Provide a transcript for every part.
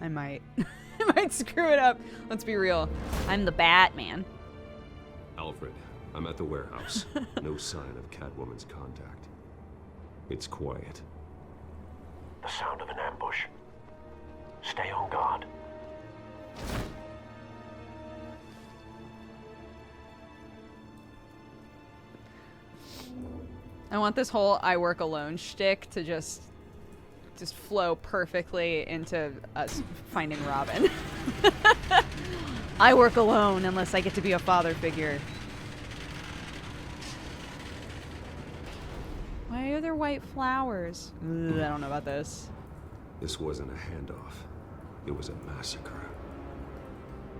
I might. I might screw it up. Let's be real. I'm the Batman. Alfred, I'm at the warehouse. No sign of Catwoman's contact. It's quiet. The sound of an ambush. Stay on guard. I want this whole I work alone shtick to just flow perfectly into us finding Robin. I work alone unless I get to be a father figure. Why are there white flowers? Ugh, I don't know about this. This wasn't a handoff. It was a massacre.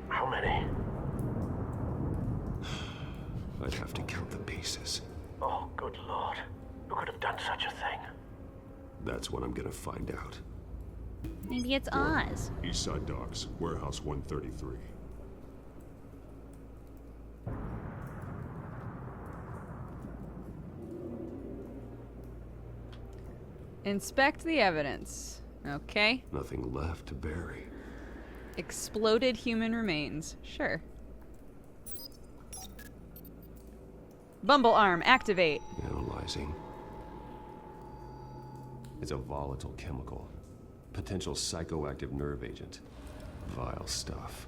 How many? I'd have to count the pieces. Oh, good lord. Who could have done such a thing? That's what I'm gonna find out. Maybe it's Oz. Eastside Docks, Warehouse 133. Inspect the evidence. Okay. Nothing left to bury. Exploded human remains. Sure. Bumble arm, activate. Analyzing. It's a volatile chemical. Potential psychoactive nerve agent. Vile stuff.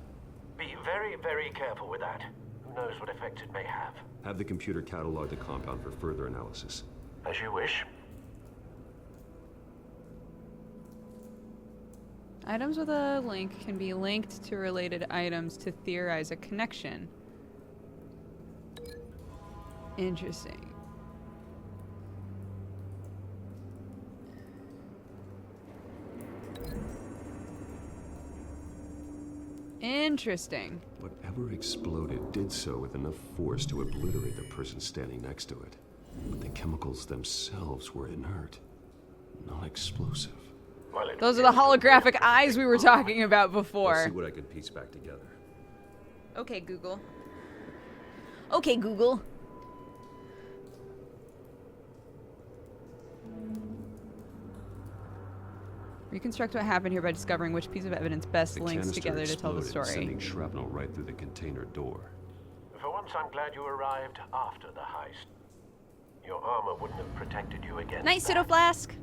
Be very, very careful with that. Who knows what effect it may have. Have the computer catalog the compound for further analysis. As you wish. Items with a link can be linked to related items to theorize a connection. Interesting. Interesting. Whatever exploded did so with enough force to obliterate the person standing next to it. But the chemicals themselves were inert, non-explosive. Well, it Those are the holographic eyes we were talking about I'll before. see what I can piece back together. Okay, Google. Okay, Google. Reconstruct what happened here by discovering which piece of evidence best The links canister together to tell the exploded, story. sending shrapnel right through the container door. For once, I'm glad you arrived after the heist. Your armor wouldn't have protected you against Nice pseudo that. flask.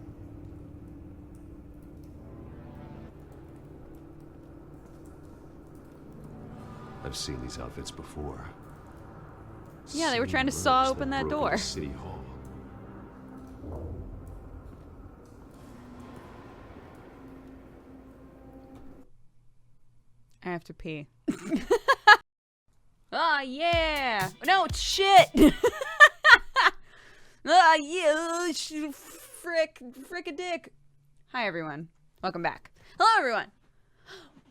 I've seen these outfits before. Yeah, they were trying to Same saw roads open that broke into door. City Hall. I have to pee. Ah, yeah. No, it's shit. Ah, yeah. Frick a dick. Hi, everyone. Welcome back. Hello, everyone.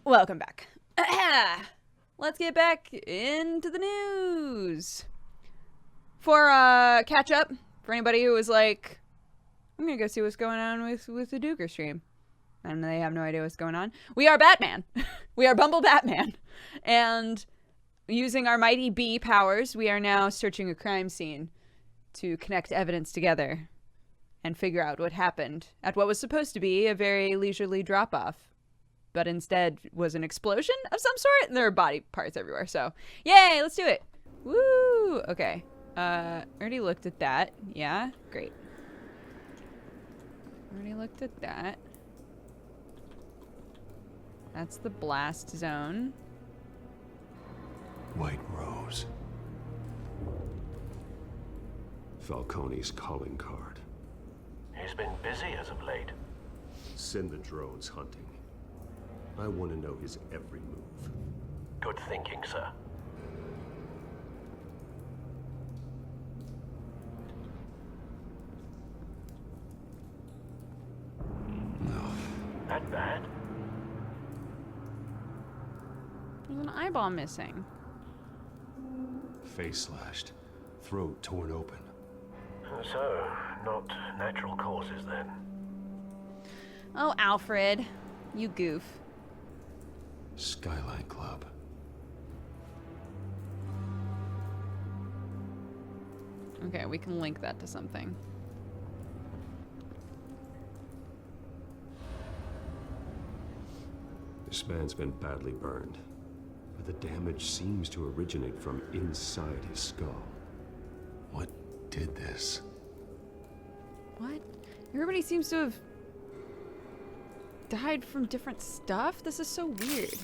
Welcome back. Let's get back into the news. For catch up, for anybody who was like, I'm gonna go see what's going on with the Duker stream, and they have no idea what's going on. We are Batman. We are Bumble Batman, and using our mighty bee powers, we are now searching a crime scene to connect evidence together and figure out what happened at what was supposed to be a very leisurely drop-off, but instead was an explosion of some sort, and there are body parts everywhere. So, yay, let's do it. Woo! Okay. Already looked at that. Yeah, great. Already looked at that. That's the blast zone. White Rose. Falcone's calling card. He's been busy as of late. Send the drones hunting. I want to know his every move. Good thinking, sir. No. That bad? There's an eyeball missing. Face slashed. Throat torn open. So, not natural causes then. Oh, Alfred. You goof. Skyline Club. Okay, we can link that to something. This man's been badly burned, but the damage seems to originate from inside his skull. What did this? What? Everybody seems to have died from different stuff? This is so weird.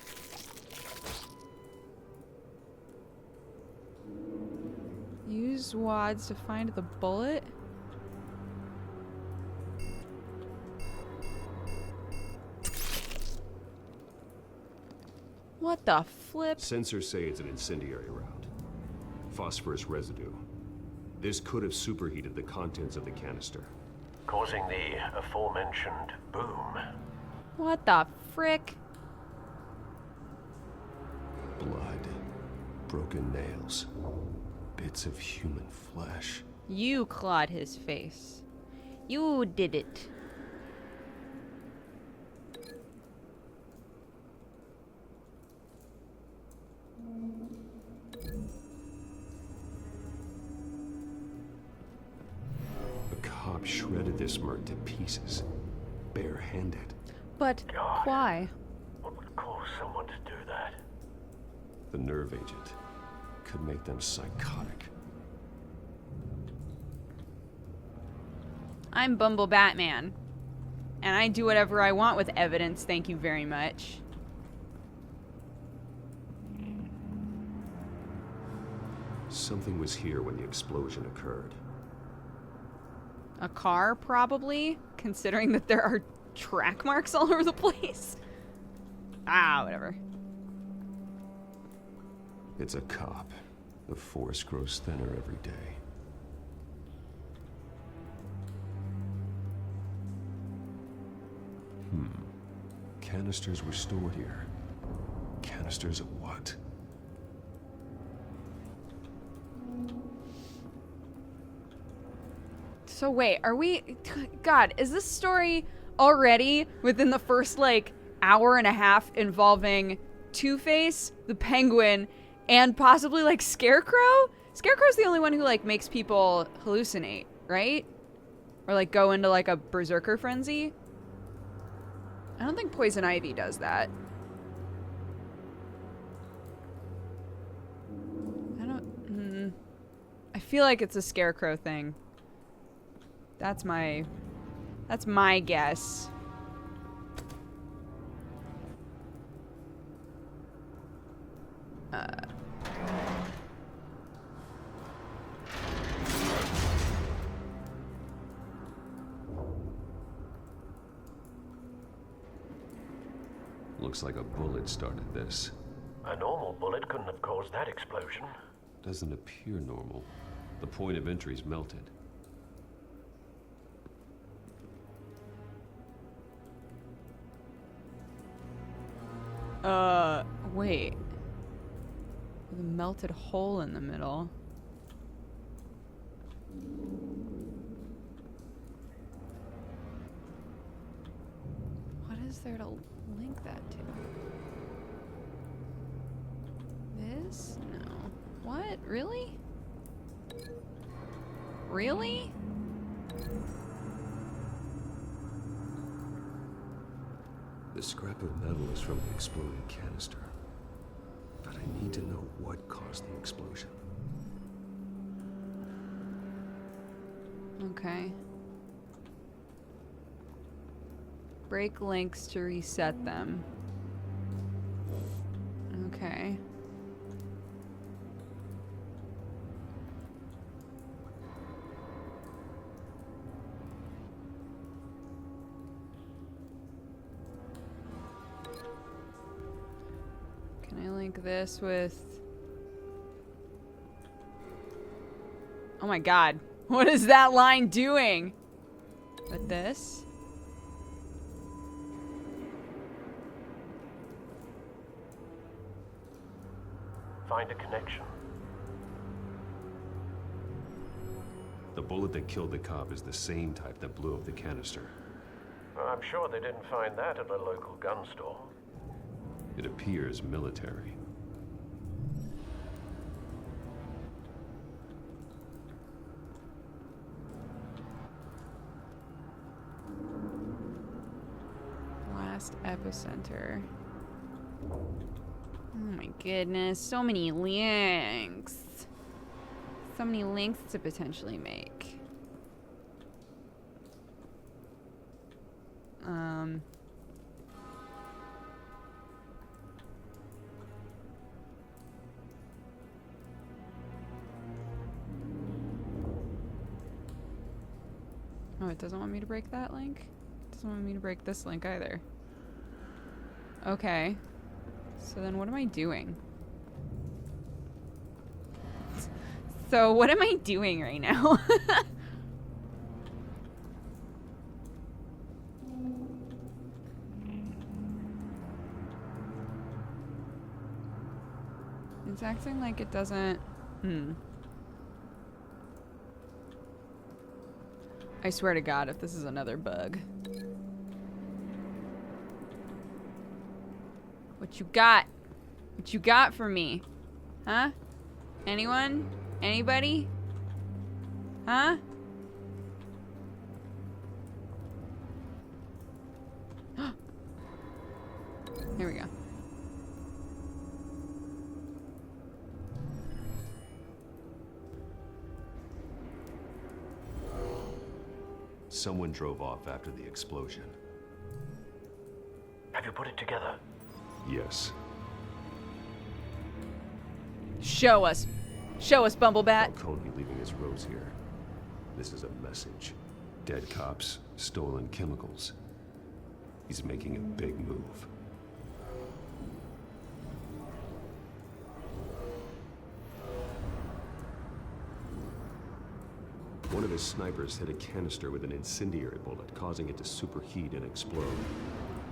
Use wads to find the bullet. What the flip? Sensors say it's an incendiary round. Phosphorus residue. This could have superheated the contents of the canister. Causing the aforementioned boom. What the frick? Blood. Broken nails. Bits of human flesh. You clawed his face. You did it. A cop shredded this merc to pieces. Barehanded. But God. why? What would cause someone to do that? The nerve agent could make them psychotic. I'm Bumble Batman. And I do whatever I want with evidence, thank you very much. Something was here when the explosion occurred. A car, probably, considering that there are track marks all over the place. Ah, whatever. It's a cop. The force grows thinner every day. Canisters were stored here. Canisters of what? So wait, are we... God, is this story already within the first, like, hour and a half involving Two-Face, the Penguin, and possibly, like, Scarecrow? Scarecrow's the only one who, like, makes people hallucinate, right? Or, like, go into, like, a berserker frenzy? I don't think Poison Ivy does that. I feel like it's a Scarecrow thing. That's my guess. Looks like a bullet started this. A normal bullet couldn't have caused that explosion. Doesn't appear normal. The point of entry's melted. Wait. With a melted hole in the middle. What is there to link that to? This? No. What? Really? Really? The scrap of metal is from the exploded canister. But I need to know what caused the explosion. Okay. Break links to reset them. Okay. Can I link this with... Oh my god. What is that line doing? With this? Find a connection. The bullet that killed the cop is the same type that blew up the canister. I'm sure they didn't find that at a local gun store. It appears military. Last epicenter. Oh my goodness, so many links. So many links to potentially make. Oh, it doesn't want me to break that link? It doesn't want me to break this link either. Okay. So then what am I doing? So what am I doing right now? It's acting like it doesn't... I swear to God, if this is another bug. What you got? What you got for me? Huh? Anyone? Anybody? Huh? Here we go. Someone drove off after the explosion. Have you put it together? Yes. Show us. Show us, Bumblebat. Falcone leaving his rose here. This is a message. Dead cops, stolen chemicals. He's making a big move. One of his snipers hit a canister with an incendiary bullet, causing it to superheat and explode.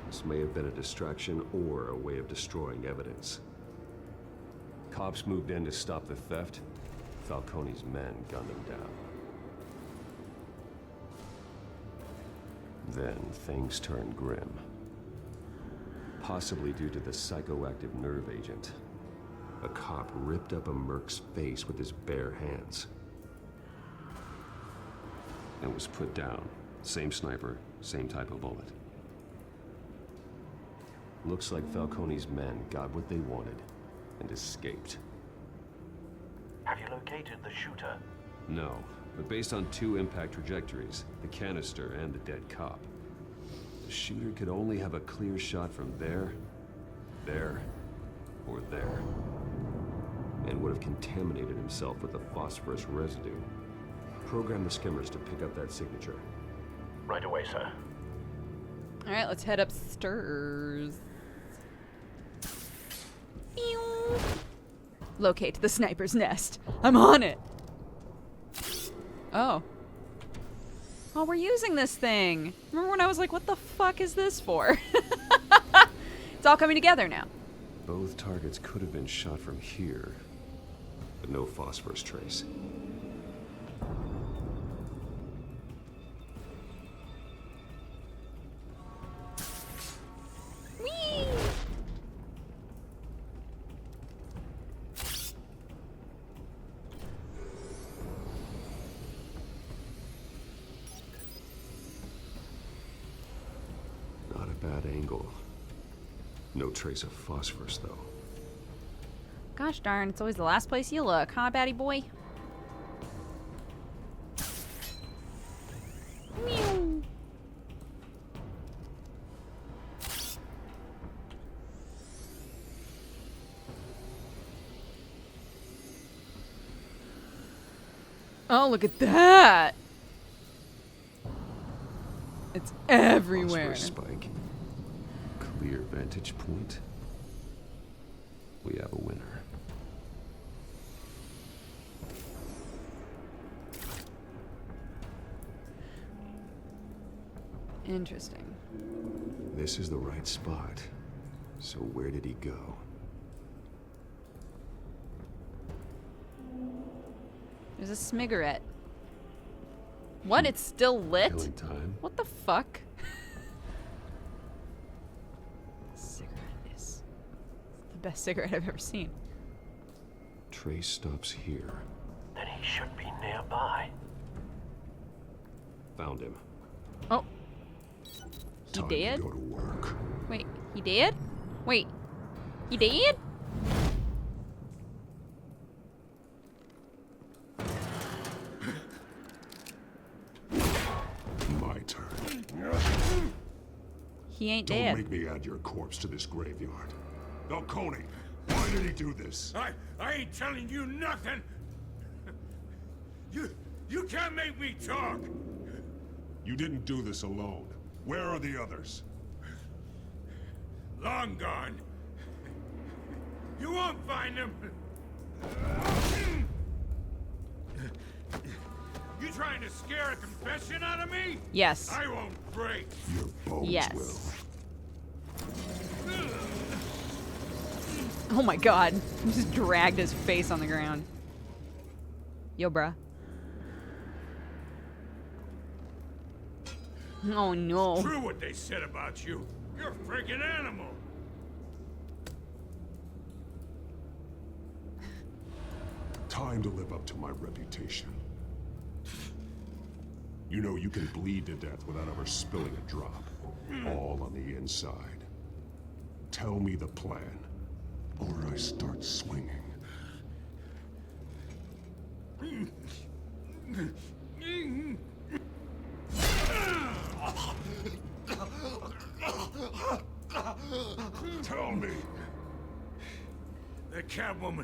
This may have been a distraction or a way of destroying evidence. Cops moved in to stop the theft. Falcone's men gunned him down. Then things turned grim. Possibly due to the psychoactive nerve agent. A cop ripped up a merc's face with his bare hands. And was put down. Same sniper, same type of bullet. Looks like Falcone's men got what they wanted and escaped. Have you located the shooter? No, but based on two impact trajectories, the canister and the dead cop, the shooter could only have a clear shot from there, or there, and would have contaminated himself with the phosphorus residue. Program the skimmers to pick up that signature. Right away, sir. All right, let's head upstairs. Ew. Locate the sniper's nest. I'm on it. Oh. Oh, we're using this thing. Remember when I was like, what the fuck is this for? It's all coming together now. Both targets could have been shot from here, but no phosphorus trace. Whee! Not a bad angle. No trace of phosphorus, though. Gosh darn, it's always the last place you look, huh, Batty boy? Meow. Oh, look at that! It's everywhere. Phosphorus spike. Clear vantage point. We have a winner. Interesting. This is the right spot. So where did he go? There's a smigarette. What? It's still lit? Killing time. What the fuck? Cigarette is the best cigarette I've ever seen. Trace stops here. Then he should be nearby. Found him. Oh. He Time dead? to go to work. Wait, he dead? Wait. You did? My turn. He ain't Don't dead. make me add your corpse to this graveyard. Falcone, why did he do this? I ain't telling you nothing. You can't make me talk. You didn't do this alone. Where are the others? Long gone. You won't find them. You trying to scare a confession out of me? Yes. I won't break. Your bones Yes. will. Oh my god. He just dragged his face on the ground. Yo, bruh. Oh no. True what they said about you. You're a freaking animal. Time to live up to my reputation. You know you can bleed to death without ever spilling a drop. All on the inside. Tell me the plan, or I start swinging. Tell me. The Catwoman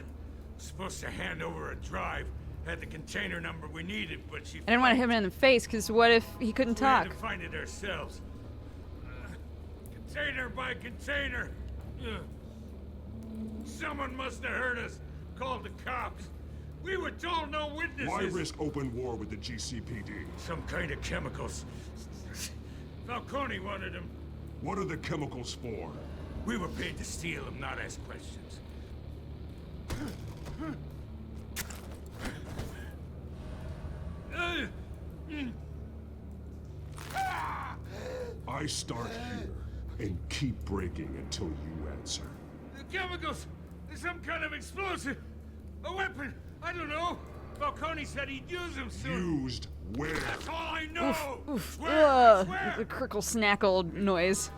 was supposed to hand over a drive. Had the container number we needed, but she. I didn't want to hit him in the face, because what if he couldn't We had talk? to find it ourselves. Container by container. Someone must have heard us. Called the cops. We were told no witnesses. Why risk open war with the GCPD? Some kind of chemicals. Falcone wanted them. What are the chemicals for? We were paid to steal them, not ask questions. I start here and keep breaking until you answer. The chemicals! There's some kind of explosive! A weapon! I don't know! Falcone said he'd use them soon. Used where? That's all I know! Swear! I Ugh, swear! the crickle snackle noise.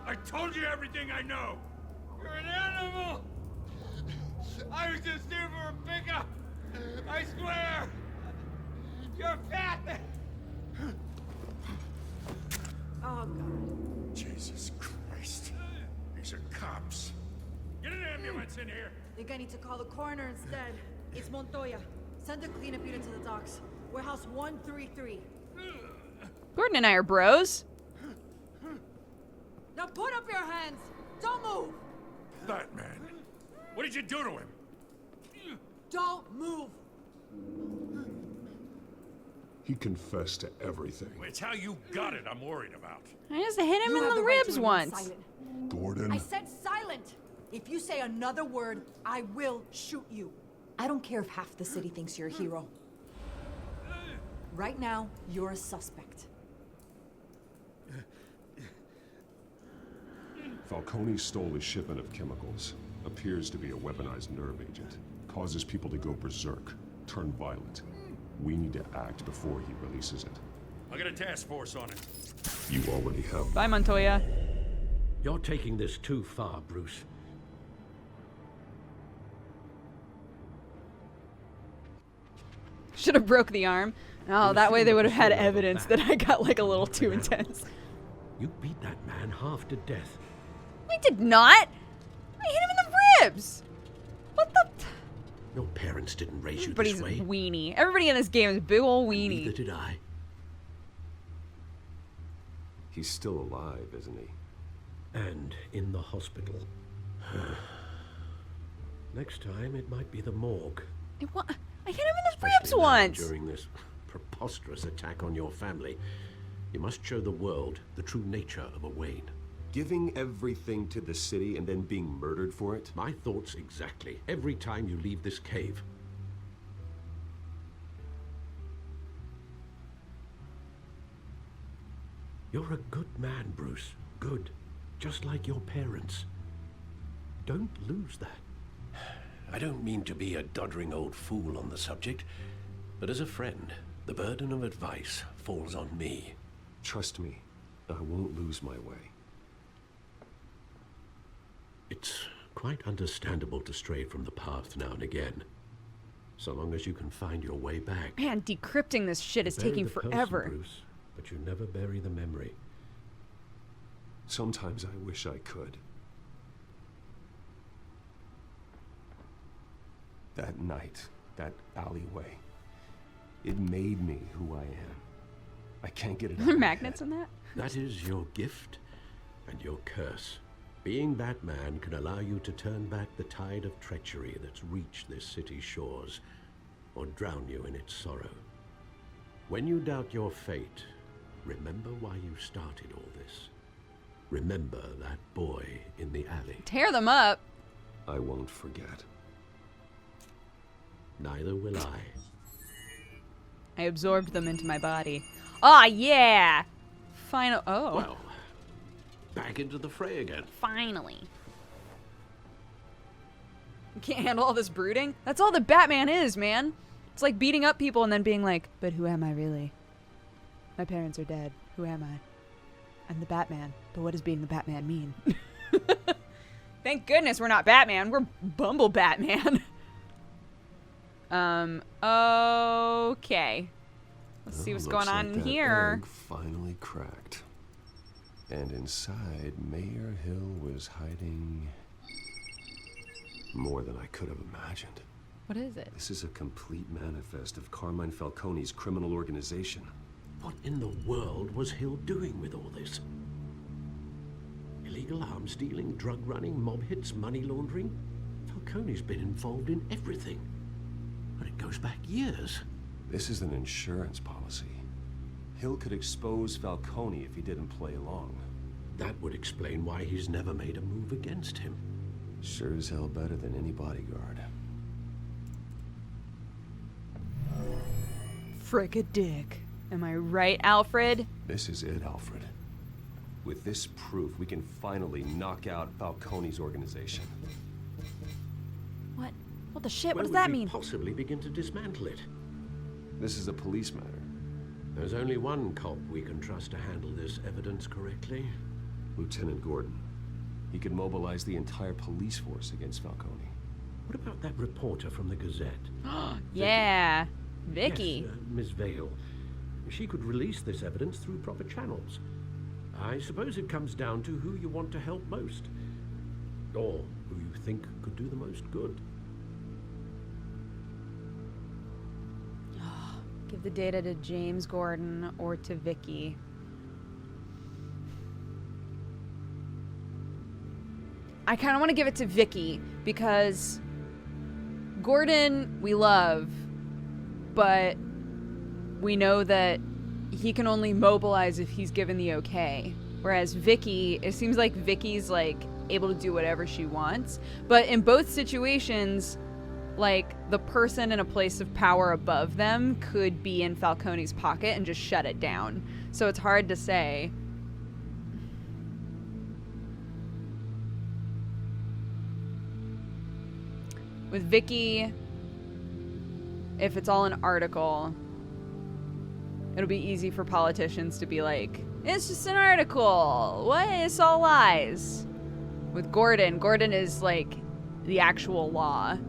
I told you everything I know! You're an animal! I was just here for a pickup! I swear! You're fat! Oh, God. Jesus Christ. These are cops. Get an ambulance in here! Think I need to call the coroner instead. It's Montoya. Send a cleanup unit to the docks. Warehouse 133. Gordon and I are bros. Now put up your hands! Don't move! Batman. What did you do to him? Don't move! He confessed to everything. It's how you got it I'm worried about. I just hit him You in have the right to ribs remain once. silent. Gordon, I said silent! If you say another word, I will shoot you. I don't care if half the city thinks you're a hero. Right now, you're a suspect. Falcone stole a shipment of chemicals. Appears to be a weaponized nerve agent. Causes people to go berserk, turn violent. We need to act before he releases it. I got a task force on it. You already have. Bye, Montoya. You're taking this too far, Bruce. Should have broke the arm. Oh, that way they would have had evidence that I got like a little too intense. You beat that man half to death. I did not. I hit him in the ribs. What the? Your parents didn't raise you Everybody's this way. weenie. Everybody in this game is a big old Neither weenie. did I. He's still alive, isn't he? And in the hospital. Next time, it might be the morgue. What? I hit him in the ribs Especially now, once. during this preposterous attack on your family. You must show the world the true nature of a Wayne. Giving everything to the city and then being murdered for it? My thoughts exactly. Every time you leave this cave. You're a good man, Bruce. Good. Just like your parents. Don't lose that. I don't mean to be a doddering old fool on the subject, but as a friend, the burden of advice falls on me. Trust me, I won't lose my way. It's quite understandable to stray from the path now and again. So long as you can find your way back. Man, decrypting this shit is You bury taking the person, forever. Bruce, but you never bury the memory. Sometimes I wish I could. That night, that alleyway, it made me who I am. I can't get it out of my Magnets head. in that? That is your gift and your curse. Being Batman can allow you to turn back the tide of treachery that's reached this city's shores, or drown you in its sorrow. When you doubt your fate, remember why you started all this. Remember that boy in the alley. Tear them up. I won't forget. Neither will I. I absorbed them into my body. Ah, yeah! Final. Oh. Well, back into the fray again. Finally. You can't handle all this brooding? That's all that Batman is, man. It's like beating up people and then being like, but who am I really? My parents are dead. Who am I? I'm the Batman. But what does being the Batman mean? Thank goodness we're not Batman. We're Bumble Batman. Okay. Let's see what's going on in that here. egg finally cracked. And inside, Mayor Hill was hiding more than I could have imagined. What is it? This is a complete manifest of Carmine Falcone's criminal organization. What in the world was Hill doing with all this? Illegal arms dealing, drug running, mob hits, money laundering? Falcone's been involved in everything. And it goes back years. This is an insurance policy. Hill could expose Falcone if he didn't play along. That would explain why he's never made a move against him. Sure as hell better than any bodyguard. Frick a dick. Am I right, Alfred? This is it, Alfred. With this proof, we can finally knock out Falcone's organization. What? What the shit? Where What does would that we mean? possibly begin to dismantle it? This is a police matter. There's only one cop we can trust to handle this evidence correctly. Lieutenant Gordon. He could mobilize the entire police force against Falcone. What about that reporter from the Gazette? Yeah. Vicky. Yes, Miss Vale. She could release this evidence through proper channels. I suppose it comes down to who you want to help most. Or who you think could do the most good. Give the data to James Gordon or to Vicky. I kind of want to give it to Vicky because Gordon we love, but we know that he can only mobilize if he's given the okay. Whereas Vicky, it seems like Vicky's like able to do whatever she wants. But in both situations, like the person in a place of power above them could be in Falcone's pocket and just shut it down. So it's hard to say. With Vicky, if it's all an article, it'll be easy for politicians to be like, it's just an article. What? It's all lies. With Gordon, Gordon is like the actual law.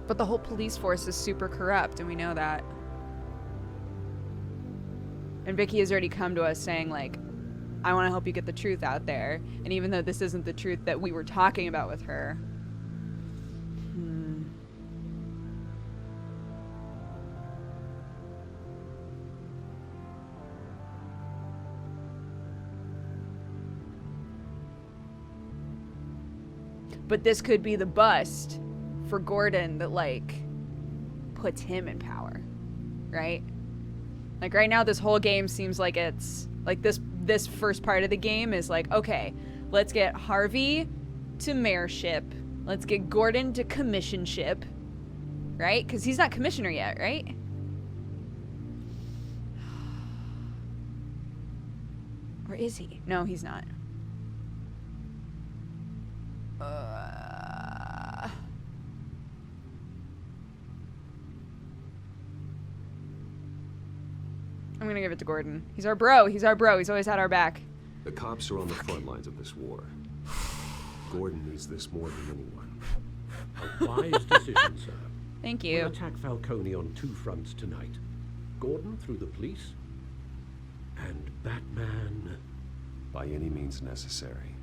But the whole police force is super corrupt, and we know that. And Vicky has already come to us saying, like, I want to help you get the truth out there. And even though this isn't the truth that we were talking about with her. But this could be the bust for Gordon that, like, puts him in power, right? Like, right now, this whole game seems like it's, like, this first part of the game is like, okay, let's get Harvey to mayorship. Let's get Gordon to commissionship, right? Because he's not commissioner yet, right? Or is he? No, he's not. I'm gonna give it to Gordon. He's our bro. He's our bro. He's always had our back. The cops are on the front lines of this war. Gordon needs this more than anyone. A wise decision, sir. Thank We'll you. attack Falcone on 2 fronts tonight. Gordon through the police, and Batman... By any means necessary.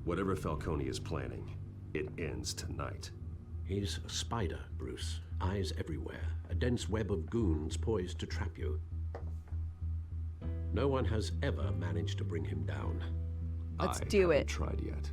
Whatever Falcone is planning, it ends tonight. He's a spider, Bruce. Eyes everywhere. A dense web of goons poised to trap you. No one has ever managed to bring him down. Let's I do haven't it. tried yet.